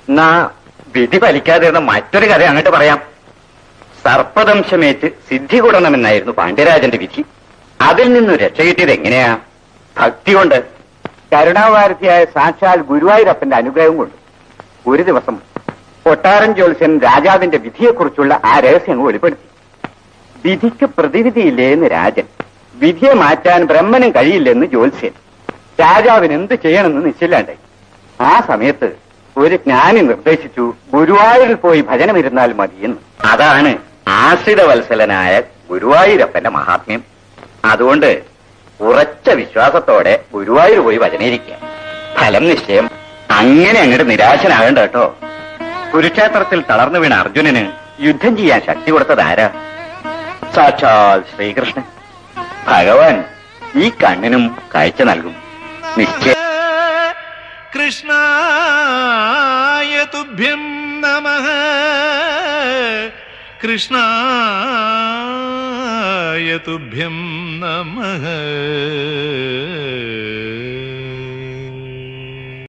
എന്നാ വിധി ഫലിക്കാതിരുന്ന മറ്റൊരു കഥ അങ്ങോട്ട് പറയാം. സർപ്പദംശമേറ്റ് സിദ്ധി കൂടണമെന്നായിരുന്നു പാണ്ഡ്യരാജന്റെ വിധി. അതിൽ നിന്നു രക്ഷ കിട്ടിയത് എങ്ങനെയാ? ഭക്തി കൊണ്ട്. കരുണാവാരത്തിയായ സാക്ഷാൽ ഗുരുവായൂരപ്പന്റെ അനുഗ്രഹം കൊണ്ട്. ഒരു ദിവസം കൊട്ടാരൻ ജ്യോത്സ്യൻ രാജാവിന്റെ വിധിയെക്കുറിച്ചുള്ള ആ രഹസ്യം വെളിപ്പെടുത്തി. വിധിക്ക് പ്രതിവിധിയില്ലേന്ന് രാജൻ, വിധിയെ മാറ്റാൻ ബ്രഹ്മനും കഴിയില്ലെന്ന് ജ്യോത്സ്യൻ. രാജാവിന് എന്ത് ചെയ്യണമെന്ന് നിശ്ചയില്ലാണ്ടായി. ആ സമയത്ത് ഒരു ജ്ഞാനി നിർദ്ദേശിച്ചു, ഗുരുവായൂരിൽ പോയി ഭജനമിരുന്നാൽ മതിയെന്ന്. അതാണ് ആശ്രിതവത്സലനായ ഗുരുവായൂരപ്പന്റെ മഹാത്മ്യം. അതുകൊണ്ട് ഉറച്ച വിശ്വാസത്തോടെ ഗുരുവായൂർ പോയി ഭജനയിരിക്കുക. ഫലം നിശ്ചയം. അങ്ങനെ അങ്ങോട്ട് നിരാശനാകണ്ട കേട്ടോ. കുരുക്ഷേത്രത്തിൽ തളർന്നു വീണ അർജുനന് യുദ്ധം ചെയ്യാൻ ശക്തി കൊടുത്തത് ആരാ? സാക്ഷാൽ ശ്രീകൃഷ്ണൻ. ഭഗവാൻ ഈ കണ്ണിനും കാഴ്ച നൽകും നിശ്ചയം. കൃഷ്ണായ തുഭ്യം നമഃ, കൃഷ്ണായ തുഭ്യം നമഃ.